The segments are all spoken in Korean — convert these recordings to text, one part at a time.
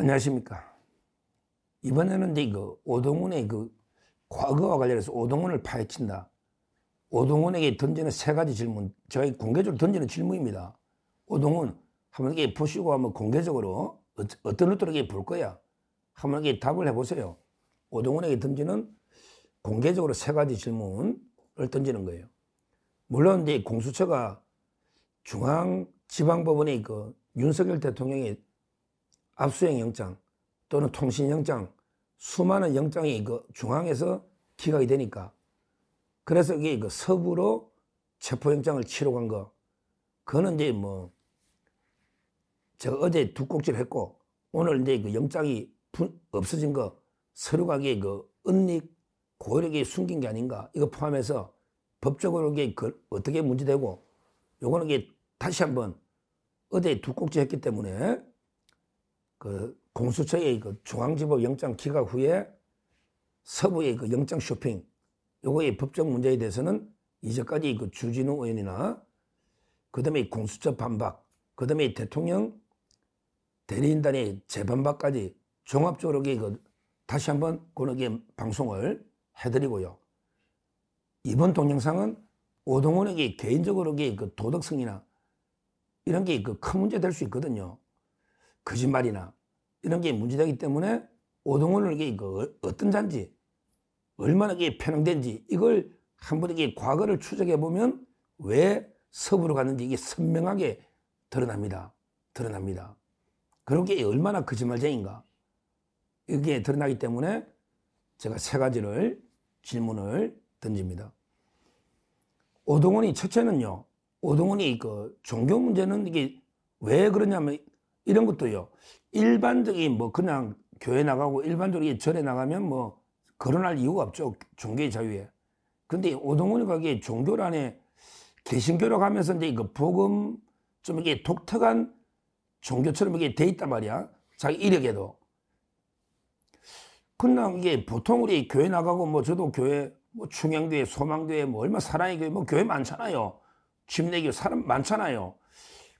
안녕하십니까. 이번에는 이제 오동훈의 과거와 관련해서 오동훈을 파헤친다. 오동훈에게 던지는 세 가지 질문, 저희 공개적으로 던지는 질문입니다. 오동훈, 한번 이렇게 보시고 한번 공개적으로 어떤 루트로 볼 거야. 한번 이렇게 답을 해보세요. 오동훈에게 던지는 공개적으로 세 가지 질문을 던지는 거예요. 물론 이제 공수처가 중앙지방법원의 윤석열 대통령의 압수수색 영장 또는 통신영장, 수많은 영장이 중앙에서 기각이 되니까, 그래서 이게 서부로 체포영장을 치러 간 거, 그거는 이제 제가 어제 두 꼭지를 했고, 오늘 이제 영장이 없어진 거, 서류가 은닉, 고의력이 숨긴 게 아닌가, 이거 포함해서 법적으로 이게 어떻게 문제되고, 요거는 이게 다시 한번 어제 두 꼭지 했기 때문에 공수처의 중앙지법 영장 기각 후에 서부의 영장 쇼핑, 요거의 법적 문제에 대해서는 이제까지 주진우 의원이나 그다음에 공수처 반박, 그다음에 대통령 대리인단의 재반박까지 종합적으로 다시 한번 그런 방송을 해드리고요. 이번 동영상은 오동훈에게 개인적으로 도덕성이나 이런 게 큰 문제 될 수 있거든요. 거짓말이나 이런 게 문제되기 때문에 오동훈을 어떤 잔지, 얼마나 편향된지, 이걸 한번 과거를 추적해 보면 왜 서부로 갔는지 이게 선명하게 드러납니다. 그런 게 얼마나 거짓말쟁인가, 이게 드러나기 때문에 제가 세 가지를 질문을 던집니다. 오동훈이 첫째는요, 오동훈이 종교 문제는 이게 왜 그러냐면, 이런 것도요, 일반적인 그냥 교회 나가고 일반적으로 절에 나가면 거론할 이유가 없죠. 종교의 자유에. 근데 오동훈이 가기에 종교란에 개신교로 가면서 이제 복음 좀 이게 독특한 종교처럼 이게 돼 있단 말이야. 자기 이력에도. 그냥 이게 보통 우리 교회 나가고 저도 교회 충영교회, 소망교회, 얼마 사랑의 교회, 교회 많잖아요. 집내교 사람 많잖아요.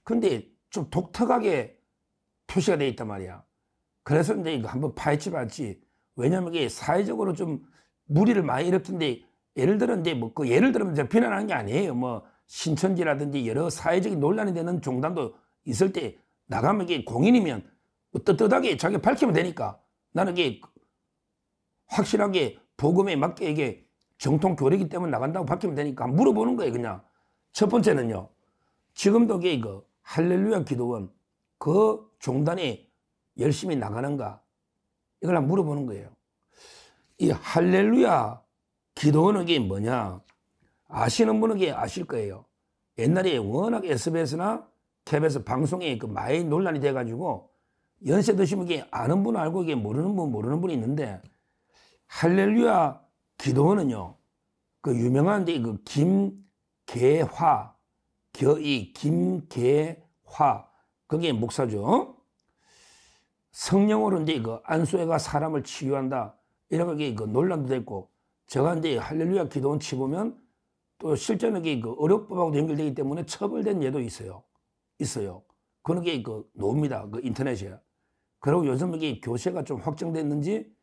근데 좀 독특하게 표시가 돼 있단 말이야. 그래서 이제 이거 한번 파헤치 봤지. 왜냐면 이게 사회적으로 좀 무리를 많이 일으켰는데, 예를 들어 이제 예를 들면 제가 비난하는 게 아니에요. 신천지라든지 여러 사회적인 논란이 되는 종단도 있을 때 나가면 이게 공인이면 떳떳하게 자기가 밝히면 되니까, 나는 이게 확실하게 복음에 맞게 이게 정통 교리이기 때문에 나간다고 밝히면 되니까 물어보는 거예요, 그냥. 첫 번째는요, 지금도 이게 할렐루야 기도원 그 종단에 열심히 나가는가, 이걸 한번 물어보는 거예요. 이 할렐루야 기도원은 이게 뭐냐, 아시는 분은 이게 아실 거예요. 옛날에 워낙 SBS나 KBS 방송에 많이 논란이 돼가지고, 연세 드시면 이게 아는 분은 알고 이게 모르는 분이 있는데, 할렐루야 기도원은요, 유명한 김계화, 김계화, 그게 목사죠. 성령으로 이제 안수해가 사람을 치유한다, 이렇게 논란도 됐고, 제가 이제 할렐루야 기도원 치보면 또 실제는 의료법하고도 연결되기 때문에 처벌된 예도 있어요. 그런 게 나옵니다, 인터넷에. 그리고 요즘 이게 교세가 좀 확정됐는지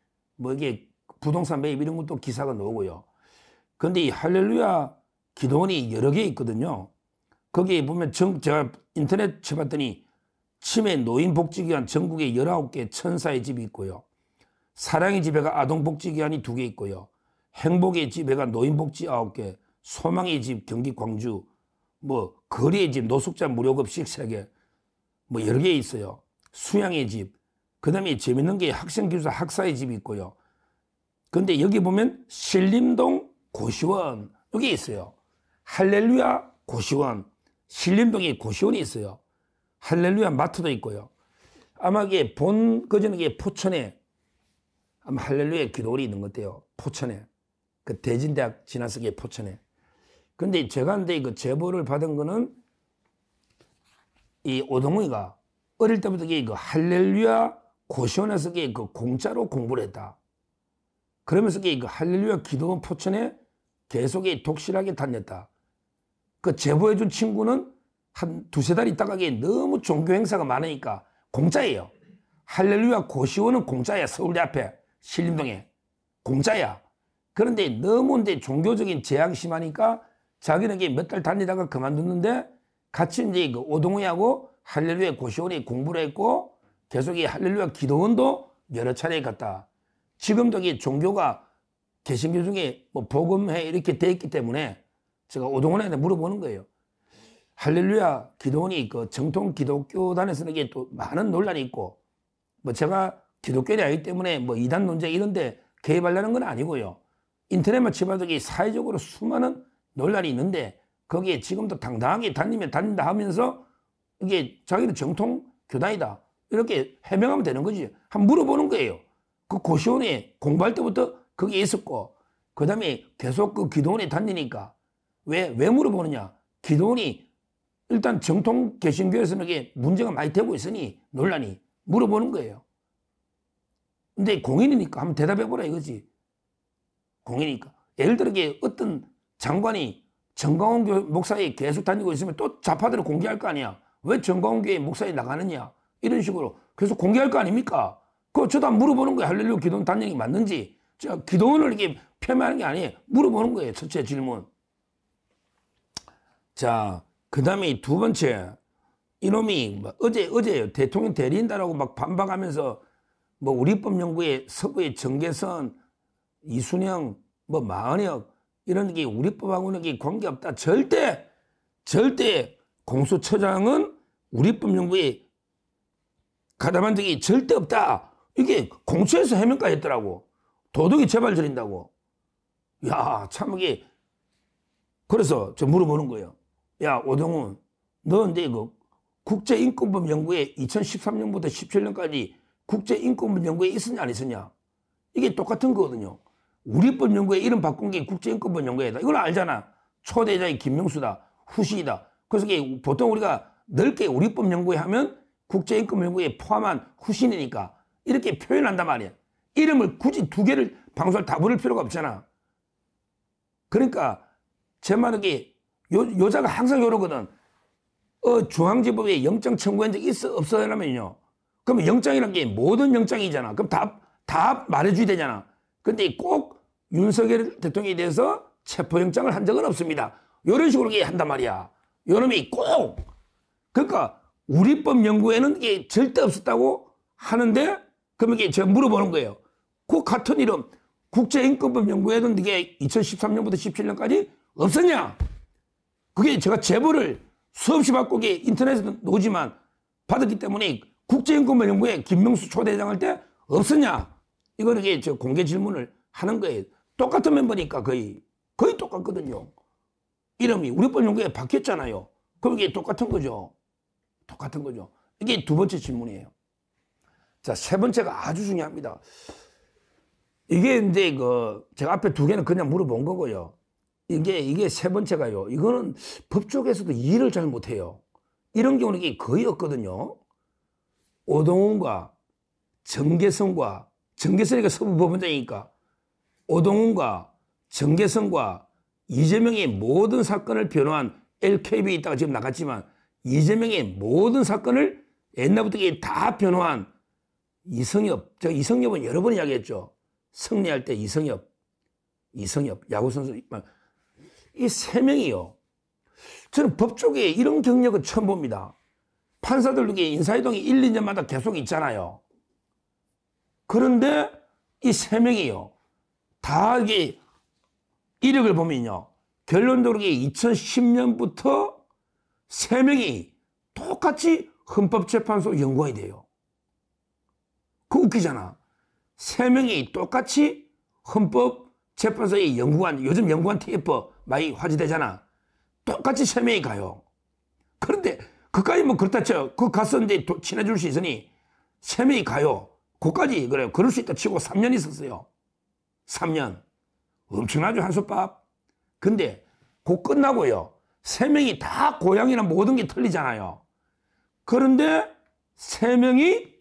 이게 부동산 매입 이런 것도 기사가 나오고요. 그런데 이 할렐루야 기도원이 여러 개 있거든요. 거기에 보면 제가 인터넷 쳐봤더니 치매 노인복지기관 전국에 19개 천사의 집이 있고요. 사랑의 집에가 아동복지기관이 2개 있고요. 행복의 집에가 노인복지 9개, 소망의 집 경기 광주, 거리의 집 노숙자 무료급식 3개, 여러 개 있어요. 수양의 집, 그 다음에 재밌는 게 학생교사 학사의 집이 있고요. 근데 여기 보면 신림동 고시원, 여기 있어요. 할렐루야 고시원, 신림동에 고시원이 있어요. 할렐루야 마트도 있고요. 아마 이게 그전에 이게 포천에 아마 할렐루야 기도원이 있는 것 같아요. 포천에. 대진대학 지나서 이게 포천에. 근데 제가 근데 제보를 받은 거는 이 오동훈이가 어릴 때부터 이게 할렐루야 고시원에서 이게 공짜로 공부를 했다. 그러면서 이게 할렐루야 기도원 포천에 계속 독실하게 다녔다. 제보해준 친구는 한 두세 달 있다가 이게 너무 종교 행사가 많으니까 공짜예요. 할렐루야 고시원은 공짜야. 서울대 앞에 신림동에 공짜야. 그런데 너무 이제 종교적인 제약이 심하니까 자기는 몇 달 다니다가 그만뒀는데 같이 이제 그 오동우하고 할렐루야 고시원에 공부를 했고 계속 이 할렐루야 기도원도 여러 차례 갔다. 지금도 이 종교가 개신교 중에 뭐 복음회 이렇게 돼 있기 때문에 제가 오동훈한테 물어보는 거예요. 할렐루야 기도원이 그 정통 기독교단에서는 이게 또 많은 논란이 있고 뭐 제가 기독교인이 아니기 때문에 뭐 이단 논쟁 이런데 개입하려는 건 아니고요. 인터넷만 치봐도 사회적으로 수많은 논란이 있는데 거기에 지금도 당당하게 다니면 다닌다 하면서 이게 자기는 정통 교단이다 이렇게 해명하면 되는 거지. 한번 물어보는 거예요. 그 고시원에 공부할 때부터 거기에 있었고 그 다음에 계속 그 기도원에 다니니까 왜 물어보느냐. 기도원이 일단 정통 개신교에서는 이게 문제가 많이 되고 있으니 논란이 물어보는 거예요. 근데 공인이니까 한번 대답해보라 이거지. 공인이니까. 예를 들어 어떤 장관이 정광훈 목사에 계속 다니고 있으면 또 좌파들을 공개할 거 아니야. 왜 정광훈 교회 목사에 나가느냐. 이런 식으로 계속 공개할 거 아닙니까? 그거 저도 한번 물어보는 거예요. 할렐루야 기도원 다니는 게 맞는지. 제가 기도원을 이렇게 폄하하는 게 아니에요. 물어보는 거예요. 첫째 질문. 자, 그 다음에 두 번째. 이놈이 어제요. 대통령 대리인다라고 막 반박하면서 뭐 우리법연구회 서부의 정계선, 이순영, 뭐 마은혁 이런 게 우리법하고는 관계없다. 절대 공수처장은 우리법연구에 가담한 적이 절대 없다. 이게 공수처에서 해명까지 했더라고. 도덕이 재발저린다고. 야, 참 이게. 그래서 저 물어보는 거예요. 야, 오동훈, 너 근데 국제인권법 연구에 2013년부터 17년까지 국제인권법 연구에 있었냐 안 있었냐? 이게 똑같은 거거든요. 우리법 연구에 이름 바꾼 게 국제인권법 연구회다. 이걸 알잖아. 초대장이 김명수다. 후시이다. 그래서 이게 보통 우리가 넓게 우리법 연구회 하면 국제인권법 연구회에 포함한 후신이니까 이렇게 표현한단 말이야. 이름을 굳이 두 개를 방송을 다 부를 필요가 없잖아. 그러니까 제 말은 여자가 항상 이러거든. 중앙지법에 영장 청구한 적 있어 없어 하려면요. 그러면 영장이란 게 모든 영장이잖아. 그럼 다 말해줘야 되잖아. 근데 꼭 윤석열 대통령에 대해서 체포영장을 한 적은 없습니다. 이런 식으로 한단 말이야. 요놈이 꼭. 그러니까 우리법 연구에는 이게 절대 없었다고 하는데 그러면 제가 물어보는 거예요. 그 같은 이름 국제인권법 연구에는 이게 2013년부터 17년까지 없었냐? 그게 제가 제보를 수없이 받고 인터넷에도 나오지만 받았기 때문에 국제인권법 연구에 김명수 초대장 할 때 없었냐? 이거는 저 공개 질문을 하는 거예요. 똑같은 멤버니까 거의 똑같거든요. 이름이 우리법 연구에 바뀌었잖아요. 그럼 이게 똑같은 거죠. 똑같은 거죠. 이게 두 번째 질문이에요. 자, 세 번째가 아주 중요합니다. 이게 이제 제가 앞에 두 개는 그냥 물어본 거고요. 이게 세 번째가요. 이거는 법조계에서도 이해를 잘 못해요. 이런 경우는 이게 거의 없거든요. 오동훈과 정계선이가 서부법원장이니까 오동훈과 정계선과 이재명의 모든 사건을 변호한 LKB 있다가 지금 나갔지만 이재명의 모든 사건을 옛날부터 다 변호한 이성엽. 제가 이성엽은 여러 번 이야기했죠. 승리할 때 이성엽 야구선수. 이 세 명이요. 저는 법조계에 이런 경력은 처음 봅니다. 판사들도 인사이동이 1, 2년마다 계속 있잖아요. 그런데 이 세 명이요. 다 이력을 보면요. 결론적으로 2010년부터 세 명이 똑같이 헌법재판소 연구원이 돼요. 그거 웃기잖아. 세 명이 똑같이 헌법재판소의 연구관, 요즘 연구관 TF 많이 화제되잖아. 똑같이 세 명이 가요. 그런데 그까지 뭐 그렇다 쳐. 그거 갔었는데 친해줄 수 있으니 세 명이 가요. 그까지 그래요. 그럴 수 있다 치고 3년 있었어요. 3년. 엄청나죠, 한솥밥. 근데 그 끝나고요. 세 명이 다 고향이나 모든 게 틀리잖아요. 그런데 세 명이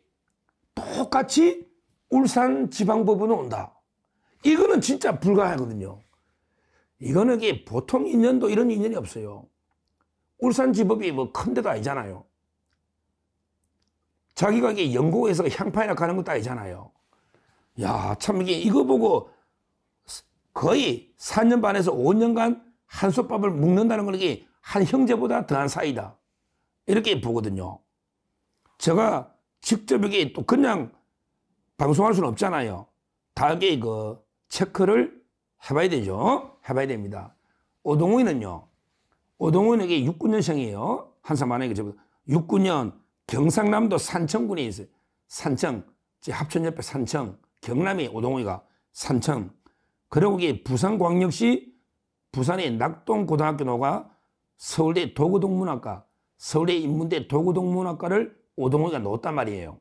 똑같이 울산지방법원에 온다. 이거는 진짜 불가하거든요. 이거는 보통 인연도 이런 인연이 없어요. 울산지법이 뭐 큰 데도 아니잖아요. 자기가 이게 연구에서 향판이나 가는 것도 아니잖아요. 야, 참 이거 보고 거의 4년 반에서 5년간 한솥밥을 묵는다는 건 이게 한 형제보다 더한 사이다. 이렇게 보거든요. 제가 직접 이게 또 그냥 방송할 수는 없잖아요. 다 이게 체크를 해봐야 되죠. 해봐야 됩니다. 오동훈이는요. 오동훈은 이게 69년생이에요. 한살 많으니까 저보다. 69년 경상남도 산청군에 있어요. 산청, 합천 옆에 산청, 경남이 오동훈이가 산청. 그리고 이게 부산광역시 부산의 낙동고등학교 나오가 서울대 도구동문학과, 서울대 인문대 도구동문학과를 오동훈이가 넣었단 말이에요.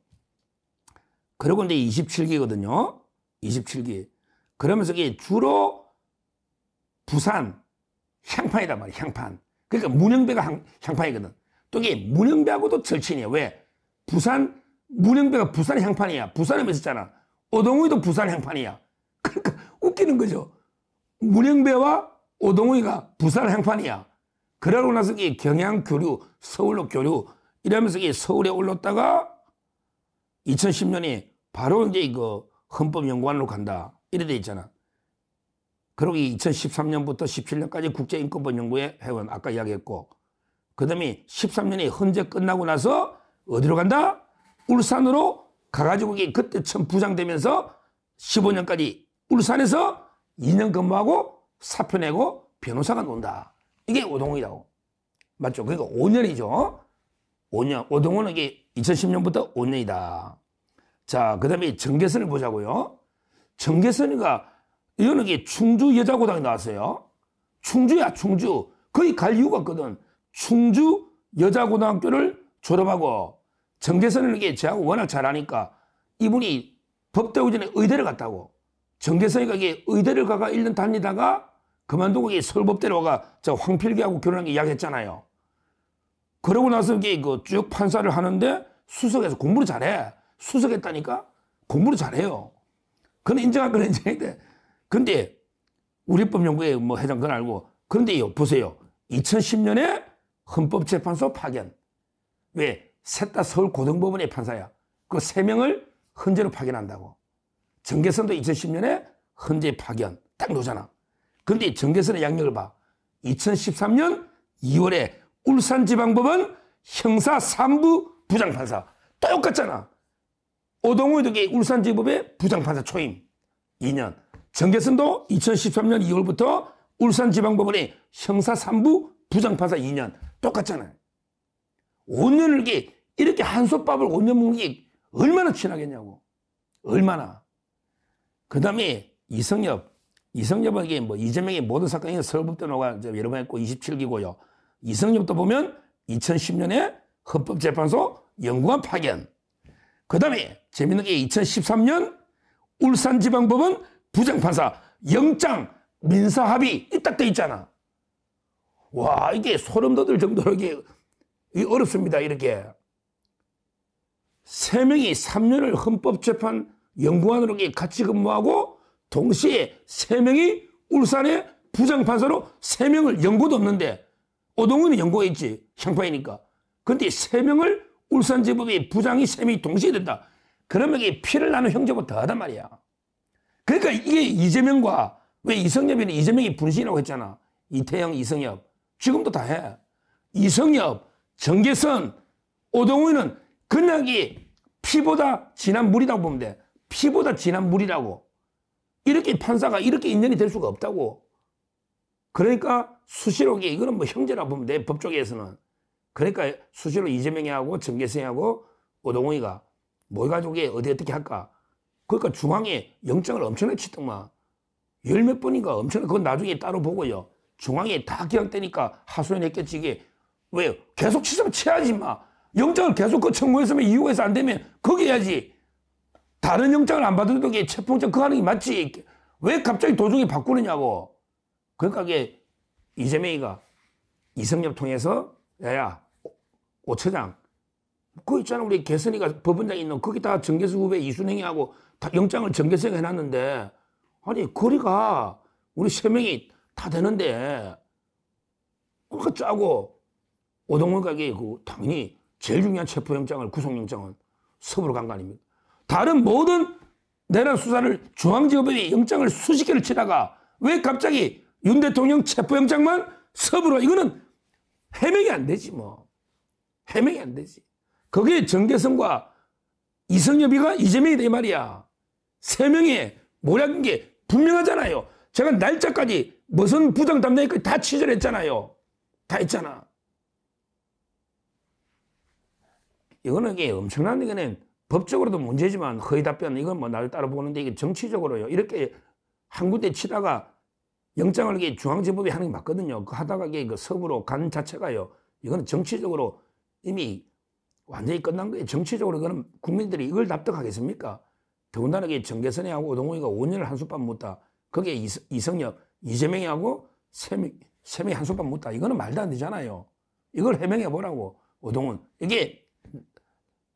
그리고 이제 27기거든요. 27기. 그러면서 이게 주로 부산 향판이란 말이에요. 향판. 그러니까 문영배가 향판이거든. 또 이게 문영배하고도 절친이에요. 왜? 문영배가 부산 향판이야. 부산에 있었잖아. 오동훈이도 부산 향판이야. 그러니까 웃기는 거죠. 문영배와 오동훈이가 부산 향판이야. 그러고 나서 이게 경양 교류, 서울로 교류 이러면서 이게 서울에 올랐다가 2010년에 바로 이제 헌법연구원으로 간다. 이래 돼 있잖아. 그리고 2013년부터 17년까지 국제인권법 연구회 회원 아까 이야기했고, 그 다음에 13년에 헌재 끝나고 나서 어디로 간다? 울산으로 가가지고 그때 처음 부장되면서 15년까지 울산에서 2년 근무하고 사표 내고 변호사가 논다. 이게 오동훈이라고. 맞죠? 그러니까 5년이죠. 5년. 오동훈은 이게 2010년부터 5년이다. 자, 그 다음에 정계선을 보자고요. 정계선이가 이거는 이게 충주 여자고등학교 나왔어요. 충주야, 충주. 거기 갈 이유가 없거든. 충주 여자고등학교를 졸업하고, 정계선은 이게 제하고 워낙 잘하니까 이분이 법대 오기 전에 의대를 갔다고. 정계선이가 이게 의대를 가가 1년 다니다가 그만두고 이게 서울법대로 와가 저 황필기하고 결혼한 게 이야기했잖아요. 그러고 나서 이게 쭉 판사를 하는데 수석해서 공부를 잘해. 수석했다니까? 공부를 잘해요. 그건 인정할 건 인정해야 돼. 근데 우리법연구회 회장 그건 알고. 그런데요, 보세요. 2010년에 헌법재판소 파견. 왜? 셋 다 서울고등법원의 판사야. 그 3명을 헌재로 파견한다고. 정계선도 2010년에 헌재 파견. 딱 놓잖아. 그런데 정계선의 양력을 봐. 2013년 2월에 울산지방법원 형사 3부 부장판사. 똑같잖아. 오동훈도 울산지법의 부장판사 초임 2년. 정계선도 2013년 2월부터 울산지방법원의 형사 3부 부장판사 2년. 똑같잖아요. 5년을 이렇게 한솥밥을 5년 먹는 게 얼마나 친하겠냐고. 얼마나. 그 다음에 이성엽은 이게 이재명의 모든 사건이 서울법대 나가 여러 번 했고 27기고요. 이성엽도 보면 2010년에 헌법재판소 연구관 파견. 그 다음에 재밌는 게 2013년 울산지방법원 부장판사 영장 민사합의 딱 돼 있잖아. 와, 이게 소름 돋을 정도로 이게 어렵습니다. 이렇게 3명이 3년을 헌법재판 연구관으로 같이 근무하고 동시에 3명이 울산의 부장판사로 3명을 연고도 없는데 오동훈이 연고에 있지. 향파이니까. 근데 3명을 울산지법의 부장이 3명이 동시에 된다. 그러면 이게 피를 나는 형제보다 더하단 말이야. 그러니까 이게 이재명과 왜 이성엽이는 이재명이 분신이라고 했잖아. 이태영, 이성엽. 지금도 다 해. 이성엽, 정계선, 오동훈은 그냥 피보다 진한 물이라고 보면 돼. 피보다 진한 물이라고. 이렇게 판사가 이렇게 인연이 될 수가 없다고. 그러니까 수시로 이거는 형제라고 보면 돼. 법조계에서는. 그러니까 수시로 이재명이하고 정계선이하고 오동훈이가 모여가지고 어떻게 할까. 그러니까 중앙에 영장을 엄청나게 치더만. 10몇 번인가 엄청나게. 그건 나중에 따로 보고요. 중앙에 다 기각되니까 하소연했겠지. 이게 왜 계속 치자면 치야지 마. 영장을 계속 청구했으면 이유가 있어 안 되면 거기 해야지. 다른 영장을 안 받아도 체포영장 그거 하는 게 맞지. 왜 갑자기 도중에 바꾸느냐고. 그러니까 이재명이가 이성엽 통해서 야야 오 처장 그거 있잖아. 우리 개선이가 법원장 있는 거기다 정계수 후배 이순행이하고 다 영장을 정계수가 해놨는데 아니 거리가 우리 3명이 다 되는데 그거 짜고 오동훈 가게 당연히 제일 중요한 체포영장을 구속영장은 서부로 간 거 아닙니까? 다른 모든 내란 수사를 중앙지법에 영장을 수십 개를 치다가 왜 갑자기 윤 대통령 체포영장만 서부로, 이거는 해명이 안 되지 뭐. 해명이 안 되지. 거기에 정계성과 이성엽이가 이재명이다 이 말이야. 세 명의 모략인 게 분명하잖아요. 제가 날짜까지 무슨 부장 담당까지 다 취재를 했잖아요. 다 했잖아. 이거는 이게 엄청난, 이거는 법적으로도 문제지만 허위 답변, 이건 뭐 나를 따라 보는데 이게 정치적으로요. 이렇게 한 군데 치다가 영장을 이게 중앙지법이 하는 게 맞거든요. 그 하다가 이게 그 서부로 간 자체가요. 이거는 정치적으로 이미 완전히 끝난 거예요. 정치적으로 이거는 국민들이 이걸 납득하겠습니까? 더군다나 이게 정계선이하고 오동호이가 5년을 한솥밥 묻다. 거기에 이성엽, 이재명이하고 세 명이 한솥밥 묻다. 이거는 말도 안 되잖아요. 이걸 해명해 보라고. 오동훈. 이게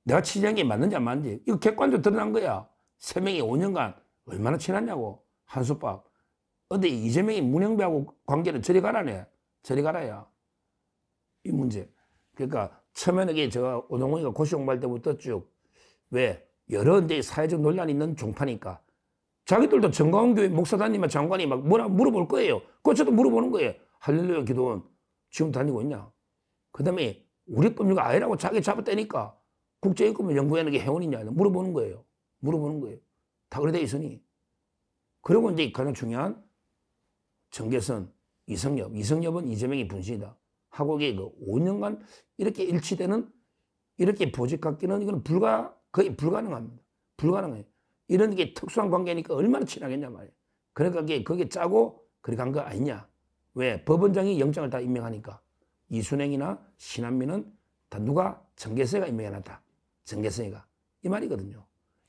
내가 취재한 게 맞는지 안 맞는지. 이거 객관적으로 드러난 거야. 세 명이 5년간 얼마나 친했냐고. 한솥밥. 근데 이재명이 문영배하고 관계는 저리 가라네. 저리 가라야. 이 문제. 그러니까 처음에는 이게 제가 오동훈이가 고시 공부할 때부터 쭉 왜 여러 이제 사회적 논란이 있는 종파니까 자기들도 정광훈교회 목사단이나 장관이 막 뭐라 물어볼 거예요. 그거 저도 물어보는 거예요. 할렐루야 기도원 지금 다니고 있냐? 그 다음에 우리 법률가 아니라고 자기 잡아떼니까 국제인권을 연구하는 게 회원이냐? 물어보는 거예요. 물어보는 거예요. 다 그래 돼 있으니. 그리고 이제 가장 중요한 정계선, 이성엽은 이재명이 분신이다. 하고 이게 그 5년간 이렇게 일치되는 이렇게 보직받기는 이건 거의 불가능합니다. 불가능해요. 이런 게 특수한 관계니까 얼마나 친하겠냐 말이에요. 그러니까 그게 짜고 그렇게 간 거 아니냐. 왜? 법원장이 영장을 다 임명하니까. 이순행이나 신한민은 다 누가? 정계성이가 임명해놨다. 정계성이가. 이 말이거든요.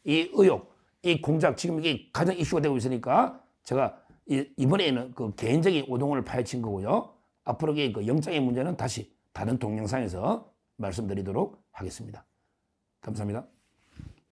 이 의혹, 이 공작, 지금 이게 가장 이슈가 되고 있으니까 제가 이번에는 그 개인적인 오동훈을 파헤친 거고요. 앞으로 그 영장의 문제는 다시 다른 동영상에서 말씀드리도록 하겠습니다. 감사합니다.